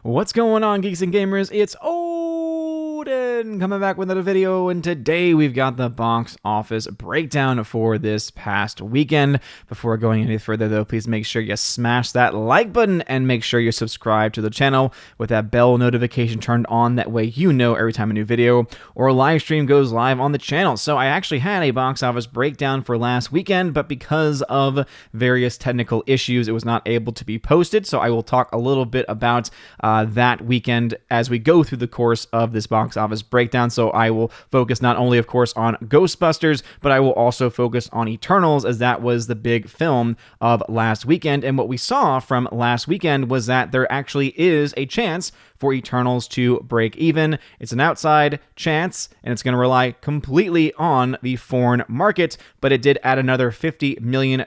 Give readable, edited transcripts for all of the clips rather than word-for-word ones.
What's going on, Geeks and Gamers? It's Odin coming back with another video, and today we've got the box office breakdown for this past weekend. Before going any further, though, please make sure you smash that like button and make sure you subscribe to the channel with that bell notification turned on. That way you know every time a new video or live stream goes live on the channel. So I actually had a box office breakdown for last weekend, but because of various technical issues, it was not able to be posted. So I will talk a little bit about that weekend as we go through the course of this box office breakdown. So I will focus not only, of course, on Ghostbusters, but I will also focus on Eternals, as that was the big film of last weekend. And what we saw from last weekend was that there actually is a chance for Eternals to break even. It's an outside chance, and it's going to rely completely on the foreign market, but it did add another $50 million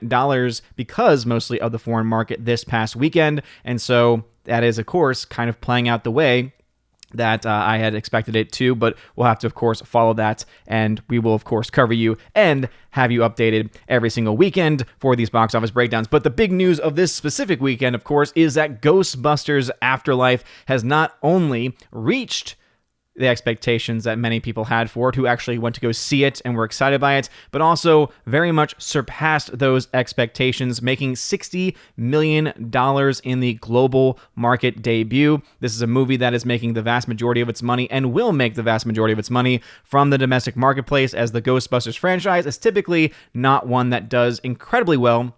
because mostly of the foreign market this past weekend. And so that is, of course, kind of playing out the way that I had expected it to, but we'll have to, of course, follow that, and we will, of course, cover you and have you updated every single weekend for these box office breakdowns. But the big news of this specific weekend, of course, is that Ghostbusters Afterlife has not only reached the expectations that many people had for it, who actually went to go see it and were excited by it, but also very much surpassed those expectations, making $60 million in the global market debut. This is a movie that is making the vast majority of its money and will make the vast majority of its money from the domestic marketplace, as the Ghostbusters franchise is typically not one that does incredibly well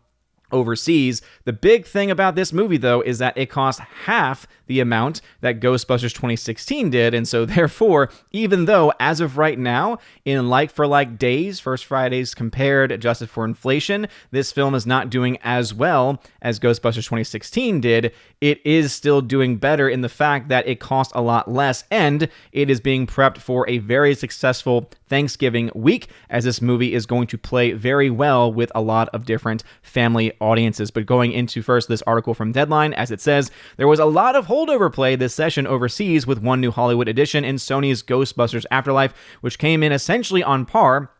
overseas. The big thing about this movie, though, is that it cost half the amount that Ghostbusters 2016 did, and so therefore, even though as of right now, in like-for-like days, First Fridays compared, adjusted for inflation, this film is not doing as well as Ghostbusters 2016 did, it is still doing better in the fact that it cost a lot less, and it is being prepped for a very successful Thanksgiving week, as this movie is going to play very well with a lot of different family audiences. But going into first this article from Deadline, as it says, there was a lot of holdover play this session overseas, with one new Hollywood edition in Sony's Ghostbusters Afterlife, which came in essentially on par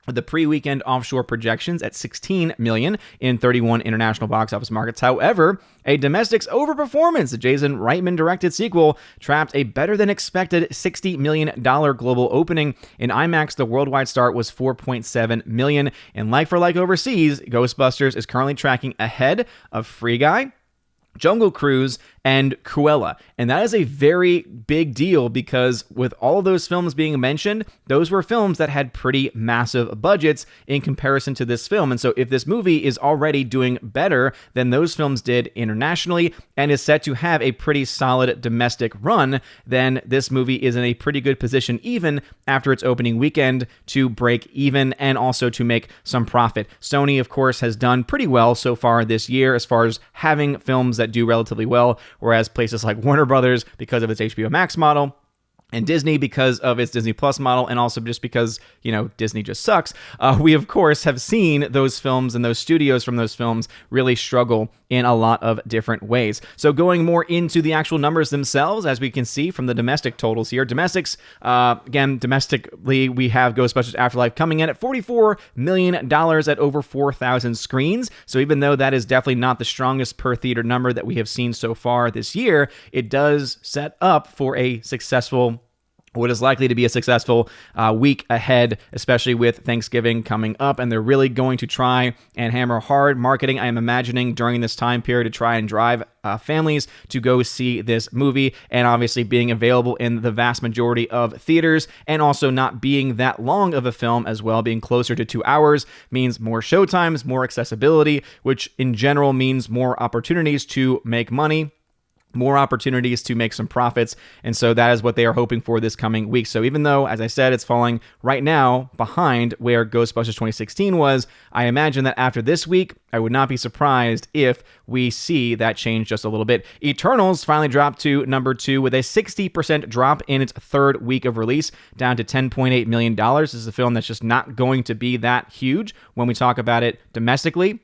with the pre-weekend offshore projections at $16 million in 31 international box office markets. However, a domestic's overperformance, the Jason Reitman-directed sequel, trapped a better-than-expected $60 million global opening. In IMAX, the worldwide start was $4.7 million. And like-for-like overseas, Ghostbusters is currently tracking ahead of Free Guy, Jungle Cruise, and Cruella. And that is a very big deal, because with all of those films being mentioned, those were films that had pretty massive budgets in comparison to this film. And so if this movie is already doing better than those films did internationally and is set to have a pretty solid domestic run, then this movie is in a pretty good position even after its opening weekend to break even and also to make some profit. Sony, of course, has done pretty well so far this year as far as having films that do relatively well, whereas places like Warner Brothers, because of its HBO Max model, and Disney because of its Disney Plus model, and also just because, Disney just sucks, we, of course, have seen those films and those studios from those films really struggle in a lot of different ways. So going more into the actual numbers themselves, as we can see from the domestic totals here, domestically, we have Ghostbusters Afterlife coming in at $44 million at over 4,000 screens. So even though that is definitely not the strongest per theater number that we have seen so far this year, it does set up for a successful, what is likely to be a successful week ahead, especially with Thanksgiving coming up. And they're really going to try and hammer hard marketing, I am imagining, during this time period to try and drive families to go see this movie. And obviously being available in the vast majority of theaters, and also not being that long of a film as well, being closer to 2 hours, means more showtimes, more accessibility, which in general means more opportunities to make money, more opportunities to make some profits. And so that is what they are hoping for this coming week. So even though, as I said, it's falling right now behind where Ghostbusters 2016 was, I imagine that after this week, I would not be surprised if we see that change just a little bit. Eternals finally dropped to number 2 with a 60% drop in its third week of release, down to $10.8 million. This is a film that's just not going to be that huge when we talk about it domestically.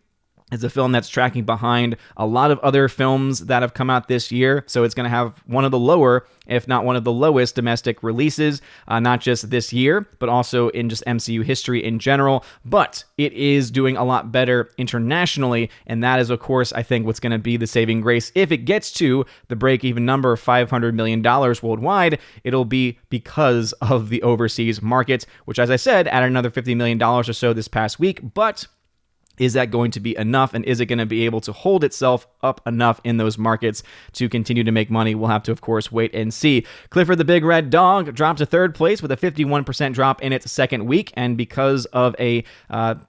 It's a film that's tracking behind a lot of other films that have come out this year. So it's going to have one of the lower, if not one of the lowest domestic releases, not just this year, but also in just MCU history in general. But it is doing a lot better internationally. And that is, of course, I think what's going to be the saving grace. If it gets to the break-even number of $500 million worldwide, it'll be because of the overseas market, which, as I said, added another $50 million or so this past week. But is that going to be enough, and is it going to be able to hold itself up enough in those markets to continue to make money? We'll have to, of course, wait and see. Clifford the Big Red Dog dropped to third place with a 51% drop in its second week, and because of a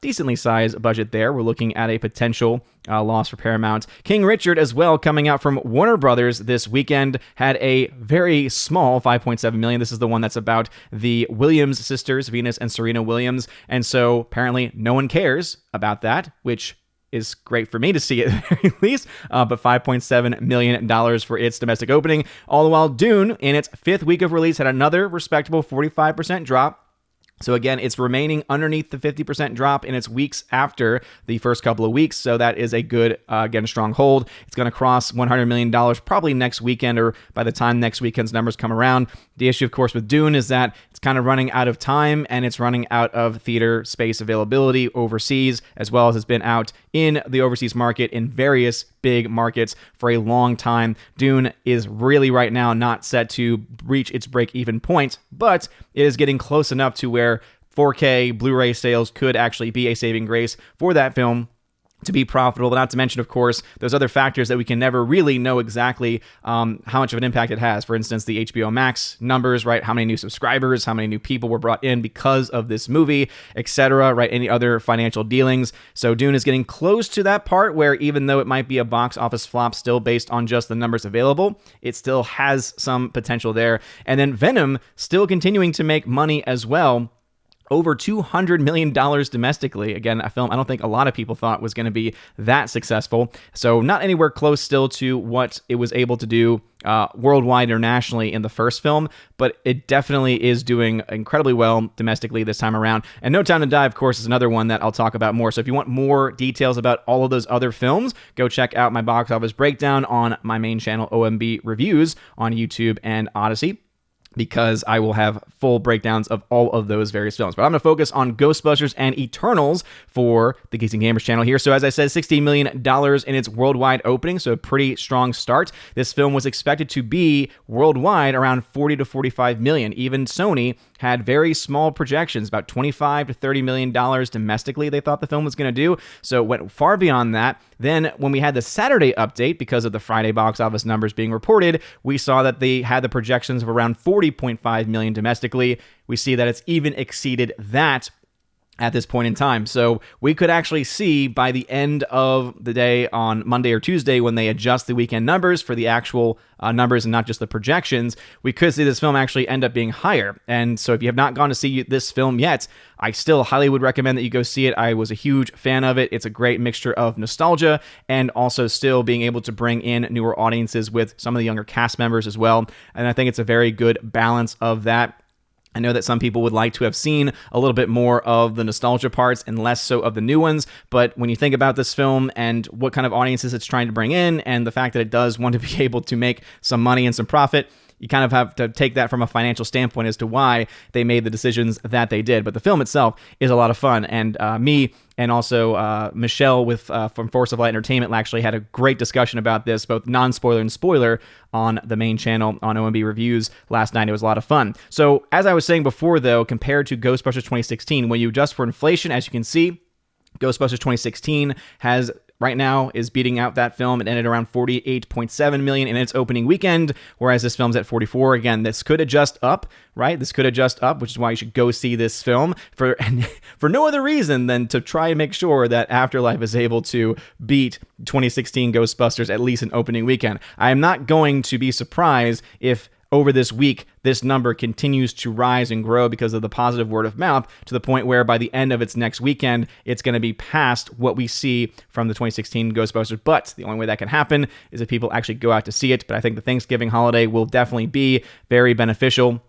decently sized budget there, we're looking at a potential loss for Paramount. King Richard, as well, coming out from Warner Brothers this weekend, had a very small $5.7 million. This is the one that's about the Williams sisters, Venus and Serena Williams, and so apparently no one cares about that, which is great for me to see at the very least, but $5.7 million for its domestic opening. All the while, Dune, in its fifth week of release, had another respectable 45% drop. So again, it's remaining underneath the 50% drop in its weeks after the first couple of weeks. So that is a good, again, strong hold. It's going to cross $100 million probably next weekend, or by the time next weekend's numbers come around. The issue, of course, with Dune is that it's kind of running out of time, and it's running out of theater space availability overseas, as well as it's been out in the overseas market in various big markets for a long time. Dune is really right now not set to reach its break-even point, but it is getting close enough to where 4K Blu-ray sales could actually be a saving grace for that film to be profitable, but not to mention, of course, those other factors that we can never really know exactly how much of an impact it has. For instance, the HBO Max numbers, right? How many new subscribers, how many new people were brought in because of this movie, etc., right? Any other financial dealings. So Dune is getting close to that part where, even though it might be a box office flop still based on just the numbers available, it still has some potential there. And then Venom still continuing to make money as well. Over $200 million domestically. Again, a film I don't think a lot of people thought was going to be that successful. So not anywhere close still to what it was able to do worldwide, internationally in the first film, but it definitely is doing incredibly well domestically this time around. And No Time to Die, of course, is another one that I'll talk about more. So if you want more details about all of those other films, go check out my box office breakdown on my main channel, OMB Reviews, on YouTube and Odyssey, because I will have full breakdowns of all of those various films. But I'm going to focus on Ghostbusters and Eternals for the Geeks Gamers channel here. So as I said, $16 million in its worldwide opening, so a pretty strong start. This film was expected to be worldwide around 40 to 45 million. Even Sony had very small projections, about $25 to $30 million domestically they thought the film was going to do. So it went far beyond that. Then when we had the Saturday update, because of the Friday box office numbers being reported, we saw that they had the projections of around 40.5 million domestically. We see that it's even exceeded that at this point in time. So we could actually see by the end of the day on Monday or Tuesday, when they adjust the weekend numbers for the actual numbers and not just the projections, we could see this film actually end up being higher. And so if you have not gone to see this film yet, I still highly would recommend that you go see it. I was a huge fan of it. It's a great mixture of nostalgia and also still being able to bring in newer audiences with some of the younger cast members as well. And I think it's a very good balance of that. I know that some people would like to have seen a little bit more of the nostalgia parts and less so of the new ones, but when you think about this film and what kind of audiences it's trying to bring in, and the fact that it does want to be able to make some money and some profit, you kind of have to take that from a financial standpoint as to why they made the decisions that they did. But the film itself is a lot of fun, and me and also Michelle from Force of Light Entertainment actually had a great discussion about this, both non-spoiler and spoiler, on the main channel on OMB Reviews last night. It was a lot of fun. So as I was saying before, though, compared to Ghostbusters 2016, when you adjust for inflation, as you can see, Ghostbusters 2016 right now is beating out that film. It ended around 48.7 million in its opening weekend, whereas this film's at 44. Again, this could adjust up, right? This could adjust up, which is why you should go see this film for no other reason than to try and make sure that Afterlife is able to beat 2016 Ghostbusters at least in opening weekend. I am not going to be surprised if over this week, this number continues to rise and grow because of the positive word of mouth, to the point where by the end of its next weekend, it's going to be past what we see from the 2016 Ghostbusters. But the only way that can happen is if people actually go out to see it. But I think the Thanksgiving holiday will definitely be very beneficial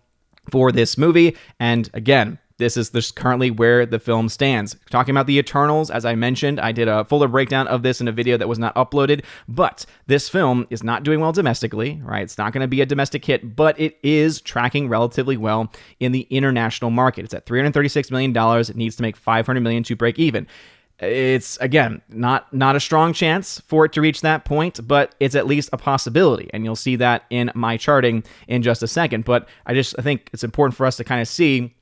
for this movie. And again, this is just currently where the film stands. Talking about the Eternals, as I mentioned, I did a fuller breakdown of this in a video that was not uploaded, but this film is not doing well domestically, right? It's not going to be a domestic hit, but it is tracking relatively well in the international market. It's at $336 million. It needs to make $500 million to break even. It's, again, not a strong chance for it to reach that point, but it's at least a possibility, and you'll see that in my charting in just a second. But I think it's important for us to kind of see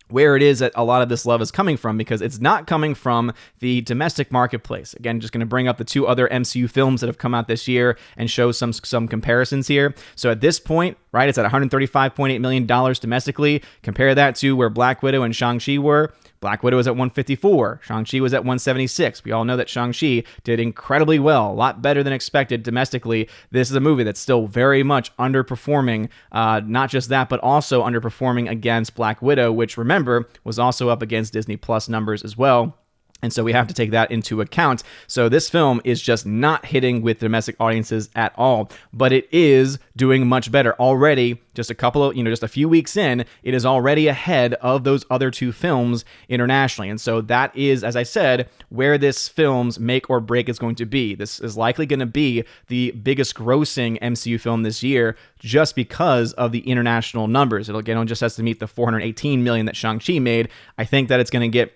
where it is that a lot of this love is coming from, because it's not coming from the domestic marketplace. Again, just going to bring up the 2 other MCU films that have come out this year and show some comparisons here. So at this point, right, it's at $135.8 million domestically. Compare that to where Black Widow and Shang-Chi were. Black Widow was at 154. Shang-Chi was at 176. We all know that Shang-Chi did incredibly well, a lot better than expected domestically. This is a movie that's still very much underperforming. Not just that, but also underperforming against Black Widow, which, remember, was also up against Disney Plus numbers as well. And so we have to take that into account. So this film is just not hitting with domestic audiences at all, but it is doing much better already. Just a few weeks in, it is already ahead of those other 2 films internationally. And so that is, as I said, where this film's make or break is going to be. This is likely going to be the biggest grossing MCU film this year just because of the international numbers. It just has to meet the $418 million that Shang-Chi made. I think that it's going to get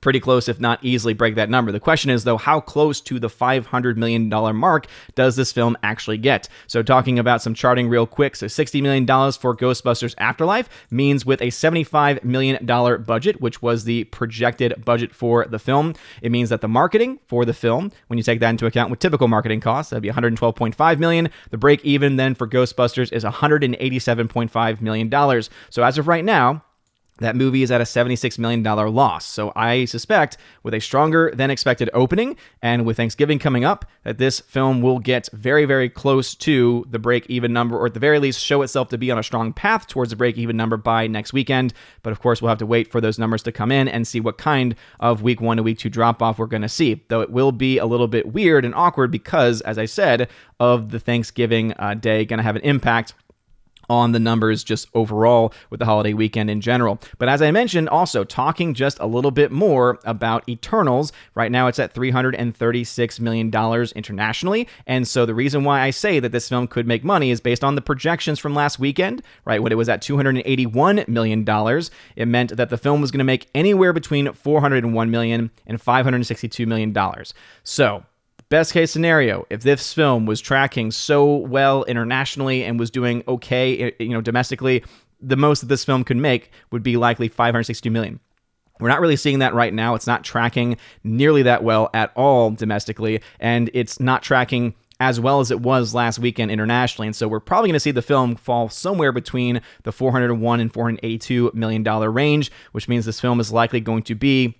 pretty close, if not easily break that number. The question is, though, how close to the $500 million mark does this film actually get? So talking about some charting real quick, so $60 million for Ghostbusters Afterlife means with a $75 million budget, which was the projected budget for the film, it means that the marketing for the film, when you take that into account with typical marketing costs, that'd be $112.5 million. The break even then for Ghostbusters is $187.5 million. So as of right now, that movie is at a $76 million loss. So I suspect with a stronger than expected opening and with Thanksgiving coming up, that this film will get very, very close to the break-even number, or at the very least show itself to be on a strong path towards the break-even number by next weekend. But of course, we'll have to wait for those numbers to come in and see what kind of week 1 to week 2 drop-off we're going to see. Though it will be a little bit weird and awkward because, as I said, of the Thanksgiving day going to have an impact on the numbers just overall with the holiday weekend in general. But as I mentioned, also talking just a little bit more about Eternals, right now it's at $336 million internationally. And so the reason why I say that this film could make money is based on the projections from last weekend, right? When it was at $281 million, it meant that the film was going to make anywhere between $401 million and $562 million. So best case scenario, if this film was tracking so well internationally and was doing okay, domestically, the most that this film could make would be likely $562 million. We're not really seeing that right now. It's not tracking nearly that well at all domestically, and it's not tracking as well as it was last weekend internationally. And so we're probably going to see the film fall somewhere between the $401 and $482 million range, which means this film is likely going to be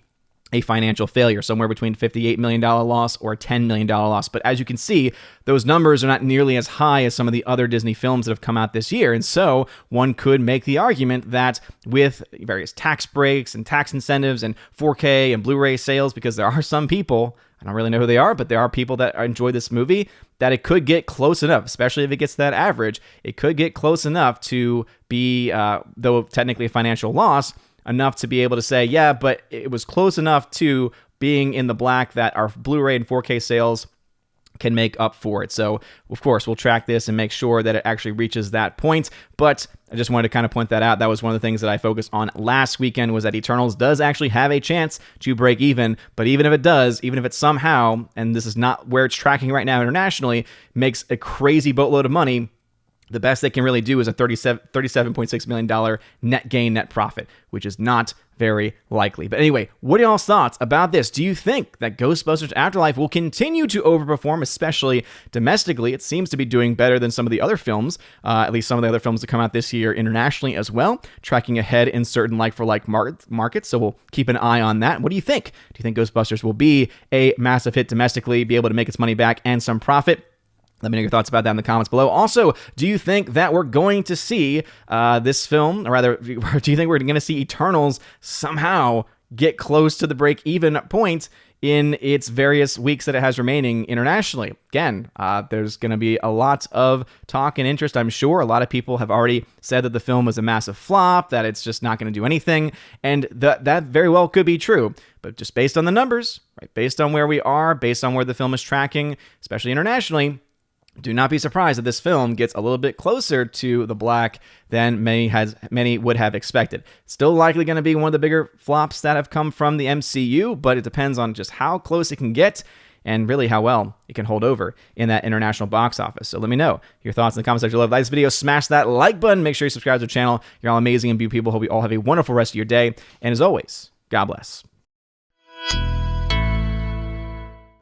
a financial failure, somewhere between $58 million loss or $10 million loss. But as you can see, those numbers are not nearly as high as some of the other Disney films that have come out this year. And so one could make the argument that with various tax breaks and tax incentives and 4K and Blu-ray sales, because there are some people, I don't really know who they are, but there are people that enjoy this movie, that it could get close enough, especially if it gets that average, it could get close enough to be, though technically a financial loss, enough to be able to say, yeah, but it was close enough to being in the black that our Blu-ray and 4K sales can make up for it. So, of course, we'll track this and make sure that it actually reaches that point. But I just wanted to kind of point that out. That was one of the things that I focused on last weekend, was that Eternals does actually have a chance to break even. But even if it does, even if it somehow, and this is not where it's tracking right now internationally, makes a crazy boatload of money, the best they can really do is a $37.6 million net profit, which is not very likely. But anyway, what are y'all's thoughts about this? Do you think that Ghostbusters Afterlife will continue to overperform, especially domestically? It seems to be doing better than some of the other films, at least some of the other films that come out this year internationally as well, tracking ahead in certain like-for-like markets. So we'll keep an eye on that. What do you think? Do you think Ghostbusters will be a massive hit domestically, be able to make its money back and some profit? Let me know your thoughts about that in the comments below. Also, do you think that we're going to see this film, or rather, do you think we're going to see Eternals somehow get close to the break-even point in its various weeks that it has remaining internationally. Again, there's going to be a lot of talk and interest, I'm sure. A lot of people have already said that the film was a massive flop, that it's just not going to do anything, and that very well could be true. But just based on the numbers, right, based on where we are, based on where the film is tracking, especially internationally, do not be surprised that this film gets a little bit closer to the black than many would have expected. Still likely going to be one of the bigger flops that have come from the MCU, but it depends on just how close it can get and really how well it can hold over in that international box office. So let me know your thoughts in the comment section below. Like this video, smash that like button. Make sure you subscribe to the channel. You're all amazing and beautiful people. Hope you all have a wonderful rest of your day. And as always, God bless.